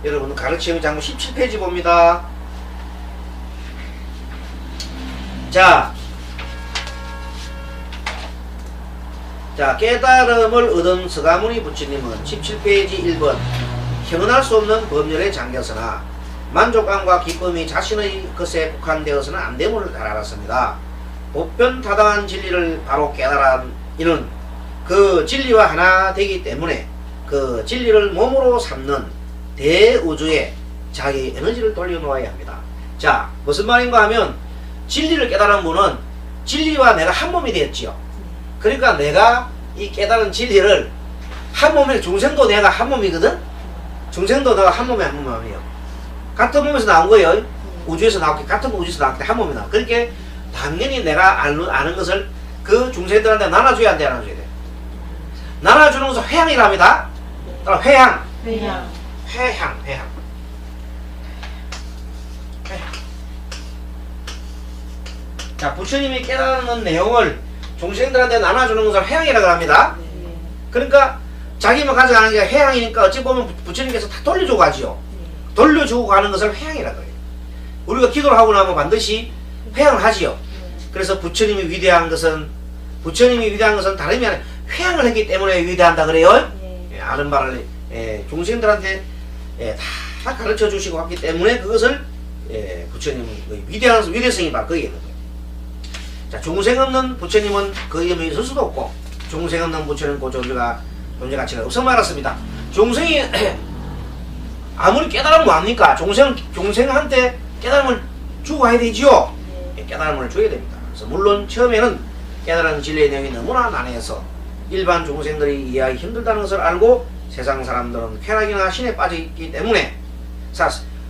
여러분 가르침의 장부 17페이지 봅니다. 자, 깨달음을 얻은 서가모니 부처님은 17페이지 1번 형언할 수 없는 법률에 잠겼으나 만족감과 기쁨이 자신의 것에 국한되어서는 안됨을 잘 알았습니다. 보편타당한 진리를 바로 깨달은 이는 그 진리와 하나 되기 때문에 그 진리를 몸으로 삼는 대우주에 자기 에너지를 돌려놓아야 합니다. 자, 무슨 말인가 하면 진리를 깨달은 분은 진리와 내가 한 몸이 되었지요. 그러니까 내가 이 깨달은 진리를 한 몸에, 중생도 내가 한 몸이거든. 중생도 내가 한 몸에 한 몸이에요. 같은 몸에서 나온 거예요. 우주에서 나왔기, 같은 우주에서 나왔기 때문에 한 몸이 나와. 그렇게 당연히 내가 아는 것을 그 중생들한테 나눠줘야 안 돼, 나눠줘야 돼. 나눠주는 것은 회향이랍니다. 따라 회향. 회향. 자, 부처님이 깨닫는 내용을 중생들한테 나눠주는 것을 회향이라고 합니다. 그러니까 자기만 가져가는 게 회향이니까 어찌 보면 부처님께서 다 돌려주고 가지요. 돌려주고 가는 것을 회향이라고 해요. 우리가 기도를 하고 나면 반드시 회향을 하지요. 그래서 부처님이 위대한 것은 다름이 아니라 회향을 했기 때문에 위대한다 그래요. 아는 바를 중생들한테 다 가르쳐 주시고 왔기 때문에 그것을 부처님의 위대성이 바로 거기에 있는 거예요. 자, 중생 없는 부처님은 그 이름이 있을 수도 없고, 중생 없는 부처님은 그 존재 가치가 없어 말았습니다. 중생이 아무리 깨달으면 뭐합니까? 중생한테 깨달음을 주고 가야 되지요. 깨달음을 줘야 됩니다. 그래서 물론 처음에는 깨달은 진리의 내용이 너무나 난해해서 일반 중생들이 이해하기 힘들다는 것을 알고 세상 사람들은 쾌락이나 신에 빠져 있기 때문에,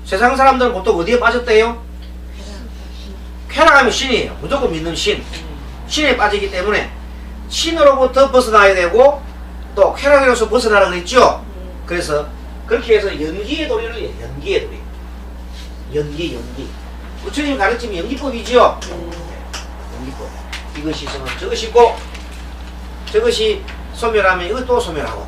세상 사람들은 보통 어디에 빠졌대요? 쾌락하면 신이에요. 무조건 믿는 신에 빠지기 때문에 신으로부터 벗어나야 되고 또 쾌락으로서 벗어나라 그랬죠. 그래서 그렇게 해서 연기의 도리를 해요. 연기. 부처님 가르침이 연기법이지요. 연기법. 이것이 있으면 저것이 있고, 저것이 소멸하면 이것도 소멸하고,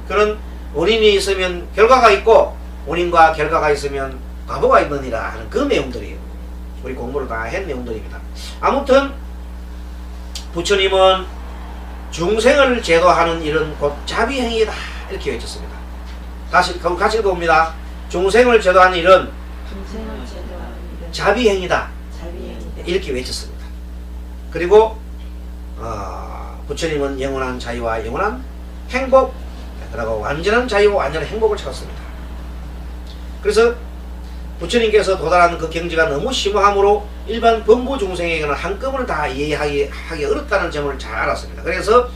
그런 원인이 있으면 결과가 있고, 원인과 결과가 있으면 과보가 있느니라 하는 그 내용들이에요. 우리 공부를 다 한 내용들입니다. 아무튼 부처님은 중생을 제도하는 일은 곧 자비행위다 이렇게 외쳤습니다. 같이 읽어봅니다. 중생을 제도하는 일은 자비행위다 이렇게 외쳤습니다. 그리고 부처님은 영원한 자유와 영원한 행복, 그리고 완전한 자유와 완전한 행복을 찾았습니다. 그래서 부처님께서 도달한 그 경지가 너무 심오하므로 일반 범부 중생에게는 한꺼번에 다 이해하기 어렵다는 점을 잘 알았습니다. 그래서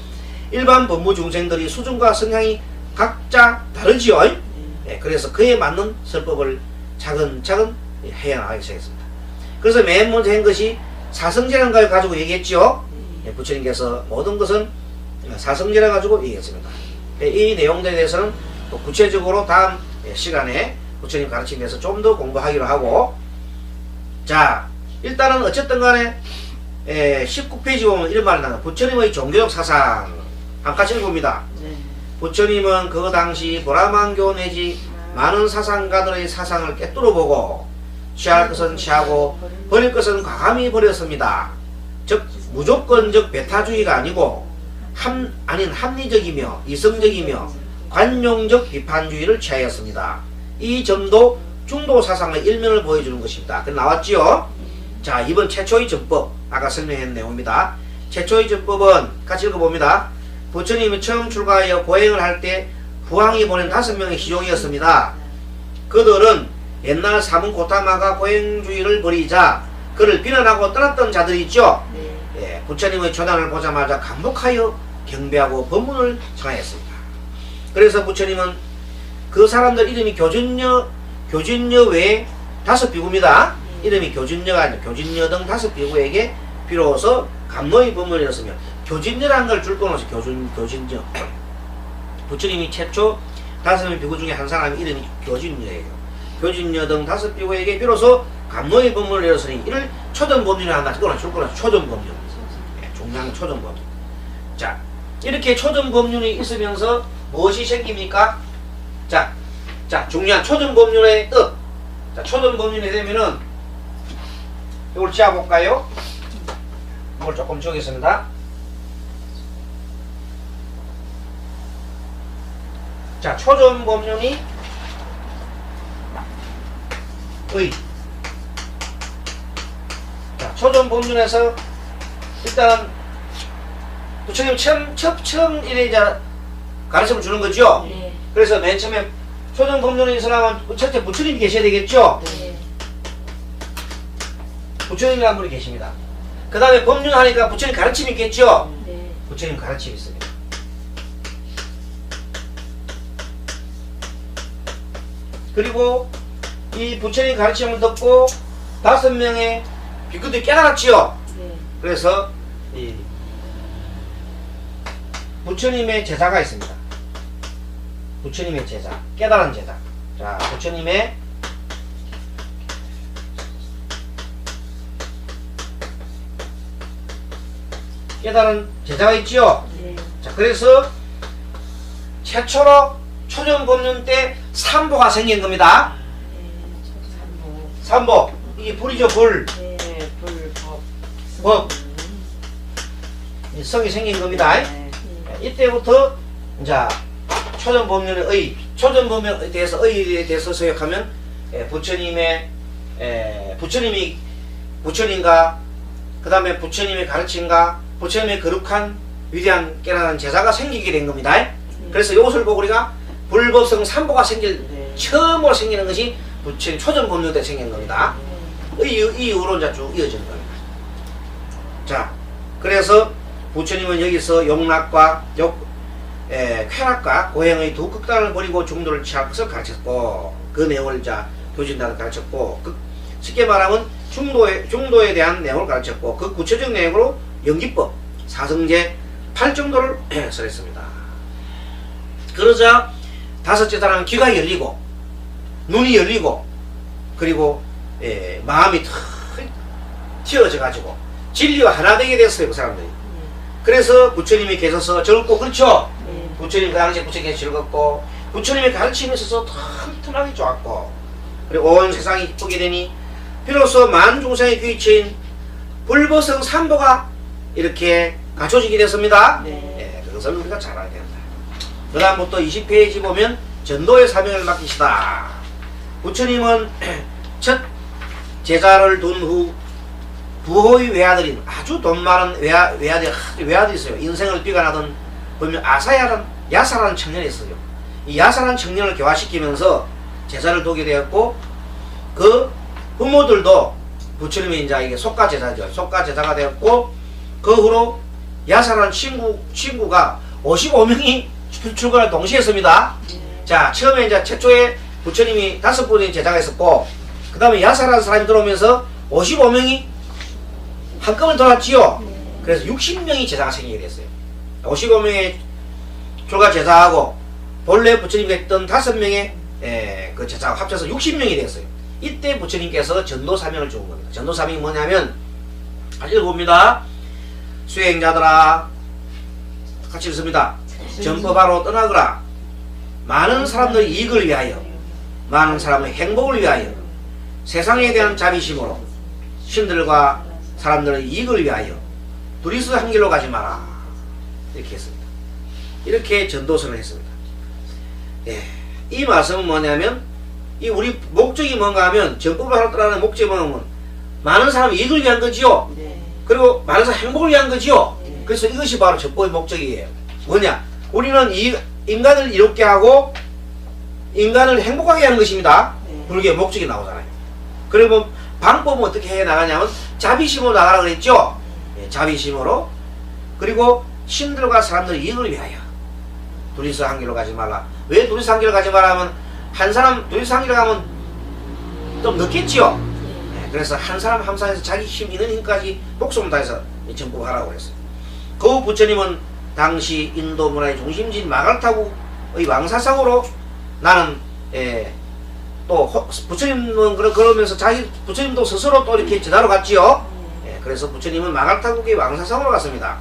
일반 범부 중생들이 수준과 성향이 각자 다르지요. 그래서 그에 맞는 설법을 차근차근 해나가기 시작했습니다. 그래서 맨 먼저 한 것이 사성제라는 걸 가지고 얘기했죠. 부처님께서 모든 것은 사성제라 가지고 얘기했습니다. 이 내용들에 대해서는 또 구체적으로 다음 시간에 부처님 가르침에 대해서 좀 더 공부하기로 하고, 자, 일단은 어쨌든 간에 19페이지 보면 이런 말이 나와요. 부처님의 종교적 사상 한 가지 읽어봅니다. 부처님은 그 당시 보라만교 내지 많은 사상가들의 사상을 꿰뚫어보고 취할 것은 취하고 버릴 것은 과감히 버렸습니다. 즉 무조건적 배타주의가 아니고 합리적이며 이성적이며 관용적 비판주의를 취하였습니다. 이 점도 중도 사상의 일면을 보여주는 것입니다. 그 나왔지요? 자, 이번 최초의 전법, 아까 설명한 내용입니다. 최초의 전법은 같이 읽어봅니다. 부처님이 처음 출가하여 고행을 할 때 부항이 보낸 5명의 희종이었습니다. 그들은 옛날 사문 고타마가 고행주의를 버리자 그를 비난하고 떠났던 자들이 있죠. 부처님의 조단을 보자마자 감복하여 경배하고 법문을 청하였습니다. 그래서 부처님은 그 사람들 이름이 교진녀 외에 5비구입니다. 이름이 교진녀가 아니라 교진녀 등 5비구에게 비로소 감노의 법문을 이었으며, 교진녀라는 걸 줄 끊어서 교진녀. 부처님이 최초 5명의 비구 중에 한 사람이 이름이 교진녀예요. 교진녀 등 5비구에게 비로소 감노의 법문을 이었으니 이를 초전법륜이 한다. 그거는 줄 끊어서 초전법륜. 중량 초전법륜. 자, 이렇게 초전법륜이 있으면서 무엇이 생깁니까? 자, 자, 중요한 초전법륜의 뜻. 자, 초전법륜이 되면은 이걸 지어볼까요? 이걸 조금 지우겠습니다. 자, 초전법륜이 의. 자, 초전법륜에서 일단 부처님 처음 이래 이제 가르침을 주는 거죠. 네. 그래서 맨 처음에 초전법륜이 있으려면 첫째 부처님이 계셔야 되겠죠. 네. 부처님이라는 분이 계십니다. 그 다음에 법륜하니까 부처님 가르침이 있겠죠. 네. 부처님 가르침이 있습니다. 그리고 이 부처님 가르침을 듣고 5명의 비구들이 깨달았지요. 네. 그래서 이 부처님의 제자가 있습니다. 부처님의 제자, 깨달은 제자. 자, 부처님의 깨달은 제자가 있지요. 네. 자, 그래서 최초로 초전법륜 때 삼보가 생긴 겁니다. 삼보. 이게 불이죠, 불. 네. 불법. 법. 이 성이 생긴 겁니다. 네. 이때부터 이제 초전법륜의 의, 초전법륜에 대해서 의에 대해서 서역하면 부처님과 그 다음에 부처님의 가르침과 부처님의 거룩한 위대한 깨달은 제자가 생기게 된 겁니다. 그래서 이것을 보고 우리가 불법성 삼보가 처음으로 생기는 것이 부처님 초전법륜 때 생긴 겁니다. 이 이후로 이제 쭉 이어지는 겁니다. 자, 그래서 부처님은 여기서 용락과 쾌락과 고행의 두 극단을 버리고 중도를 취할 것을 가르쳤고, 그 내용을 이제 교진단을 가르쳤고, 쉽게 말하면 중도에 대한 내용을 가르쳤고, 그 구체적 내용으로 연기법, 사성제 8정도를 설했습니다. 그러자 다섯째 사람은 귀가 열리고 눈이 열리고 그리고 마음이 탁 튀어져 가지고 진리와 하나 되게 됐어요, 그 사람들이. 그래서 부처님이 계셔서 즐겁고, 그렇죠? 부처님 그 당시에 부처님께서 즐겁고 부처님의 가르침에 있어서 튼튼하게 좋았고, 그리고 온 세상이 이쁘게 되니 비로소 많은 중생의 귀처인 불보성 삼보가 이렇게 갖춰지게 됐습니다. 네. 그것을 우리가 잘 알아야 된다. 그 다음부터 20페이지 보면 전도의 사명을 맡기시다. 부처님은 첫 제자를 둔 후 부호의 외아들인 아주 돈 많은 외아들이 있어요. 인생을 비관하던 보면 야사라는 청년이 있어요. 이 야사라는 청년을 교화시키면서 제자를 두게 되었고, 그 부모들도 부처님이 이제 이게 속가 제자죠. 속가 제자가 되었고, 그 후로 야사라는 친구가 55명이 출근을 동시에 했습니다. 자, 처음에 이제 최초에 부처님이 5분의 제자가 있었고, 그 다음에 야사라는 사람이 들어오면서 55명이 한꺼번에 돌았지요. 그래서 60명이 제자가 생기게 됐어요. 55명의 출가 제자하고 본래 부처님이 했던 5명의 그 제자가 합쳐서 60명이 됐어요. 이때 부처님께서 전도 사명을 주는 겁니다. 전도 사명이 뭐냐면, 같이 읽어봅니다. 수행자들아, 같이 읽습니다. 전법하러 떠나거라. 많은 사람들의 이익을 위하여, 많은 사람의 행복을 위하여, 세상에 대한 자비심으로 신들과 사람들의 이익을 위하여 둘이서 한 길로 가지 마라. 이렇게 했습니다. 이렇게 전도선을 했습니다. 이 말씀은 뭐냐면, 이 우리 목적이 뭔가 하면, 전법을 하러 떠나는 목적이 뭐냐면 많은 사람의 이익을 위한 거지요. 그리고 많은 사람 행복을 위한 거지요. 그래서 이것이 바로 전법의 목적이에요. 뭐냐? 우리는 인간을 이롭게 하고 인간을 행복하게 하는 것입니다. 불교의 목적이 나오잖아요. 그러면 방법은 어떻게 해 나가냐면 자비심으로 나가라 그랬죠. 자비심으로. 그리고 신들과 사람들의 이익을 위하여 둘이서 한 길로 가지 말라. 왜 둘이서 한 길로 가지 말라 하면, 한 사람 둘이서 한 길로 가면 좀 늦겠지요. 그래서 한 사람 한 사람에서 자기 힘 있는 힘까지 목숨을 다해서 전법하라고 그랬어요. 그 후 부처님은 당시 인도 문화의 중심지인 마갈타국의 왕사상으로 나는 또 부처님은 그러면서 부처님도 스스로 또 이렇게 제자로 갔지요. 그래서 부처님은 마갈타국의 왕사상으로 갔습니다.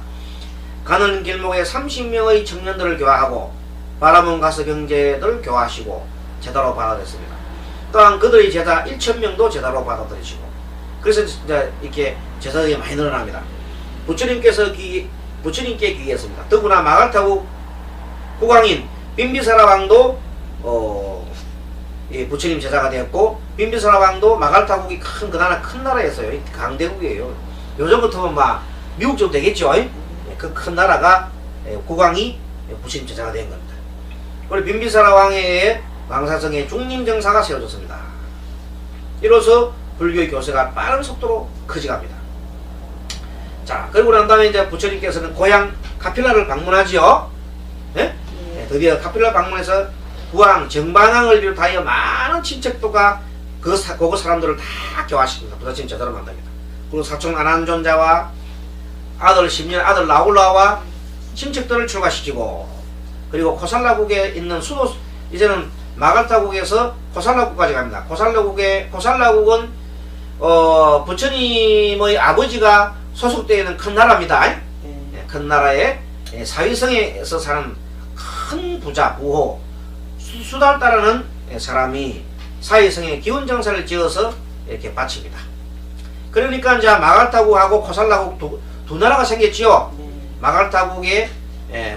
가는 길목에 30명의 청년들을 교화하고 바라몬 가서 경제들 교화하시고 제다로 받아들였습니다. 또한 그들의 제자 1,000명도 제다로 받아들이시고, 그래서 이제 이렇게 제사들이 많이 늘어납니다. 부처님께 귀했습니다. 더구나 마갈타국 국왕인 빈비사라 왕도 부처님 제자가 되었고, 빈비사라 왕도 마갈타국이 그 나라 큰 나라였어요. 강대국이에요. 요즘 같으면 막 미국 정도 되겠죠. 그 큰 나라가 국왕이 부처님 제자가 된 겁니다. 그리고 빈비사라 왕의 왕사성에 중림정사가 세워졌습니다. 이로써 불교의 교세가 빠른 속도로 커져갑니다. 자, 그리고 난 다음에 이제 부처님께서는 고향 카필라를 방문하지요. 네? 드디어 카필라 방문해서 부왕, 정반왕을 비롯하여 많은 친척도가 그거 사람들을 다 교화시킵니다. 부처님 제대로 만납니다. 그리고 사촌 아난존자와 아들 10년 아들 나울라와 친척들을 출가시키고, 그리고 코살라국에 있는 수도, 이제는 마갈타국에서 코살라국까지 갑니다. 코살라국은 부처님의 아버지가 소속되어 있는 큰 나라입니다. 큰 나라에 사위성에서 사는 큰 부자, 부호, 수달따라는 사람이 사위성에 기운정사를 지어서 이렇게 바칩니다. 그러니까 이제 마갈타국하고 코살라국 두 나라가 생겼지요. 마갈타국의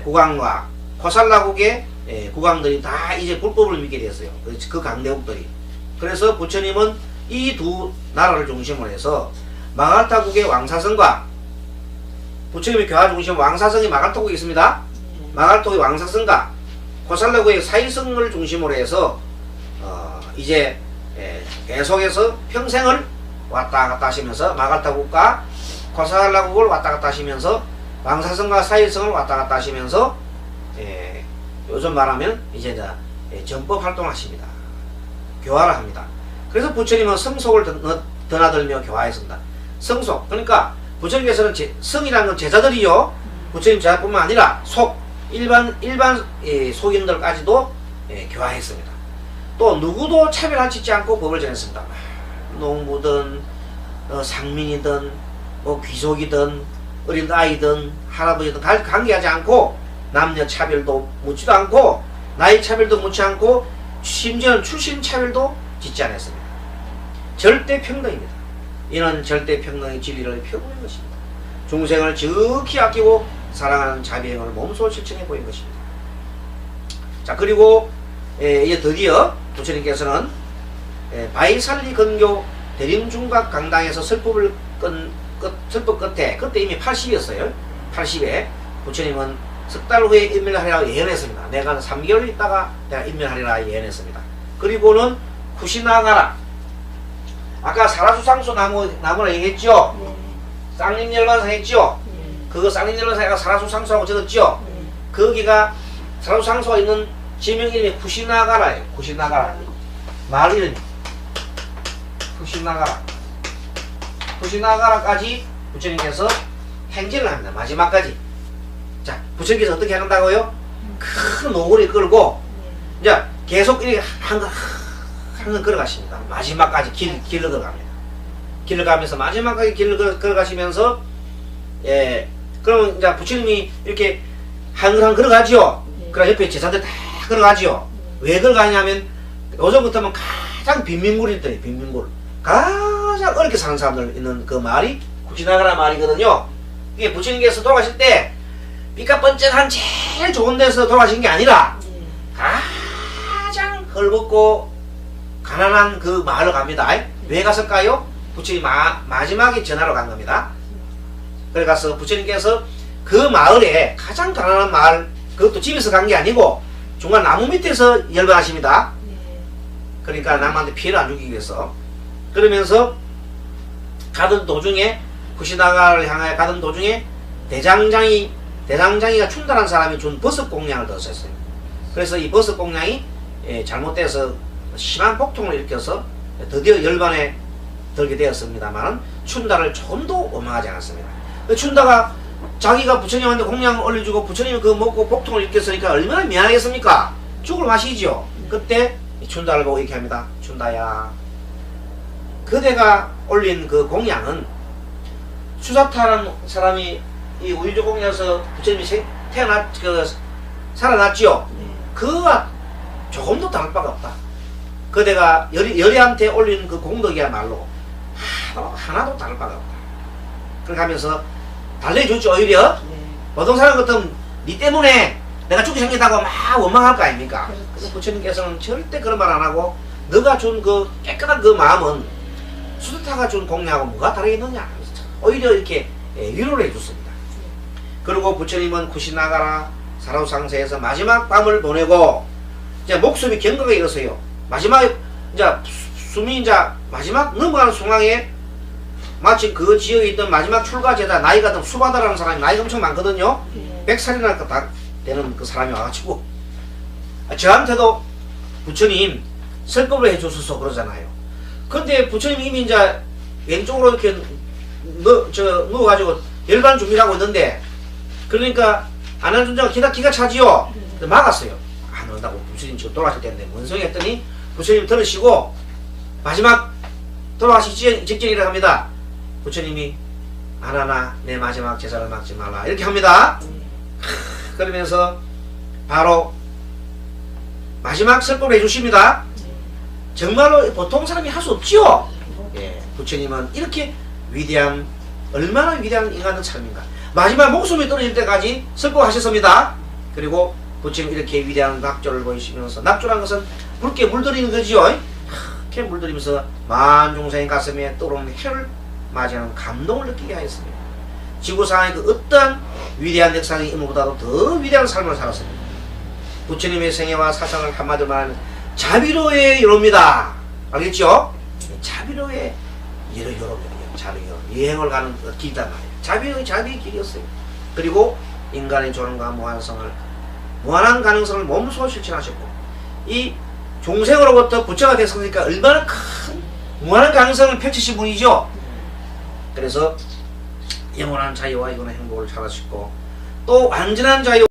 국왕과 코살라국의 국왕들이 다 이제 불법을 믿게 됐어요. 그 강대국들이. 그래서 부처님은 이 두 나라를 중심으로 해서 마갈타국의 왕사성과 부처님의 교화 중심 왕사성이 마갈타국에 있습니다. 마갈타국의 왕사성과 코살라국의 사이성을 중심으로 해서 이제 계속해서 평생을 왔다 갔다 하시면서 마갈타국과 코살라국을 왔다 갔다 하시면서 왕사성과 사이성을 왔다 갔다 하시면서 요즘 말하면 이제 전법 활동을 하십니다. 교화를 합니다. 그래서 부처님은 성속을 드나들며 교화했습니다. 성속, 그러니까 부처님께서는 성이라는 건 제자들이요, 부처님 제자뿐만 아니라 일반 속인들까지도 교화했습니다. 또 누구도 차별하지 않고 법을 전했습니다. 농부든 상민이든 뭐 귀족이든 어린 아이든 할아버지든 관계하지 않고, 남녀 차별도 묻지도 않고, 나이 차별도 묻지 않고, 심지어는 출신 차별도 짓지 않았습니다. 절대 평등입니다. 이는 절대 평등의 진리를 펴보인 것입니다. 중생을 지극히 아끼고 사랑하는 자비행을 몸소 실천해 보인 것입니다. 자, 그리고 이제 드디어 부처님께서는 바이살리 근교 대림중각 강당에서 설법 끝에, 그때 이미 80이었어요. 80에 부처님은 석 달 후에 인멸하리라 예언했습니다. 내가 3개월 있다가 내가 인멸하리라 예언했습니다. 그리고는 쿠시나가라, 아까 사라수상소 나무라 얘기했죠? 쌍림열반상 했죠? 그거 쌍림열반상에 사라수상소라고 적었죠? 거기가 사라수상소가 있는 지명 이름이 쿠시나가라예요. 쿠시나가라. 마을 이름이 쿠시나가라. 쿠시나가라까지 부처님께서 행진을 합니다. 마지막까지. 자, 부처님께서 어떻게 한다고요? 큰 노구리 끌고 이제 계속 이렇게 한번 걸어가십니다. 마지막까지 길을 걸어갑니다. 길을 가면서 마지막까지 길을 걸어가시면서, 그러면 이제 부처님이 이렇게 한글 걸어가지요. 그럼 옆에 제자들 다 걸어가지요. 왜 걸어가냐면 요즘부터는 가장 빈민굴이더니 빈민굴, 가장 어렵게 사는 사람들 있는 그 마을이 쿠시나가라 마을이거든요. 이게 부처님께서 돌아가실 때 삐까뻔쩍한 제일 좋은 데서 돌아가신 게 아니라 가장 헐벗고 가난한 그 마을로 갑니다. 왜 갔을까요? 부처님 마지막에 전하러 간 겁니다. 그래 가서 부처님께서 그 마을에 가장 가난한 마을, 그것도 집에서 간 게 아니고 중간 나무 밑에서 열반하십니다. 그러니까 남한테 피해를 안 주기 위해서. 그러면서 가던 도중에, 쿠시나가를 향하여 가던 도중에 대장장이가 춘달한 사람이 준 버섯 공양을 넣었어요. 그래서 이 버섯 공양이 잘못돼서 심한 폭통을 일으켜서 드디어 열반에 들게 되었습니다만 춘달을 조금도 원망하지 않았습니다. 춘다가 자기가 부처님한테 공양을 올려주고 부처님이 그거 먹고 폭통을 일으켰으니까 얼마나 미안하겠습니까? 죽을 맛이죠. 그때 춘다를 보고 이렇게 합니다. 춘다야, 그대가 올린 그 공양은 수사타라는 사람이 이 우유조 공양에서 부처님이 살아났지요. 그거와 조금도 다를 바가 없다. 그대가 열애한테 올린 그 공덕이야말로 하나도 다를 바가 없다. 그렇게 하면서 달래줬죠. 오히려 보통 사람 같으면 니 때문에 내가 죽게 생겼다고 막 원망할 거 아닙니까? 그래서 부처님께서는 절대 그런 말 안 하고 너가 준 그 깨끗한 그 마음은 수도타가 준 공양하고 뭐가 다르겠느냐. 오히려 이렇게 위로를 해줬습니다. 그리고 부처님은 구시나가라 사라우상세에서 마지막 밤을 보내고 이제 목숨이 경과가 이르렀어요. 마지막 이제 숨이 이제 마지막 넘어가는 순간에 마치 그 지역에 있던 마지막 출가제자 나이가 좀 수바다라는 사람이 나이가 엄청 많거든요. 100살이나 딱 되는 그 사람이 와가지고 저한테도 부처님 설법을 해주소서 그러잖아요. 근데 부처님이 이미 이제 왼쪽으로 이렇게 누워가지고 열반 준비를 하고 있는데 그러니까 안한준자가 기가 차지요. 막았어요. 안 온다고 부처님 지금 돌아가실 때인데 뭔 소리 했더니 부처님 들으시고 마지막 돌아가시기 직전이라고 합니다. 부처님이 아나나 내 마지막 제사를 막지 말라 이렇게 합니다. 그러면서 바로 마지막 설법을 해주십니다. 정말로 보통 사람이 할 수 없지요. 예, 부처님은 이렇게 위대한 얼마나 위대한 인간의 삶인가. 마지막 목숨이 떨어질 때까지 설법하셨습니다. 그리고 부처님 이렇게 위대한 낙조를 보이시면서 낙조란 것은 붉게 물들이는 거지요. 이렇게 물들이면서 만중생의 가슴에 떠오르는 해를 맞이하는 감동을 느끼게 하였습니다. 지구상의 그 어떠한 위대한 역사의 인물보다도 더 위대한 삶을 살았습니다. 부처님의 생애와 사상을 한마디로 말하면 자비로의 여로입니다. 알겠죠? 자비로의 여로입니다. 자비로 여행을 가는 그 길이란 말이에요. 자비의 길이었어요. 그리고 인간의 존엄과 무한한 가능성을 몸소 실천하셨고 이 종생으로부터 부처가 됐으니까 얼마나 큰 무한한 가능성을 펼치신 분이죠. 그래서 영원한 자유와 영원한 행복을 찾으셨고 또 완전한 자유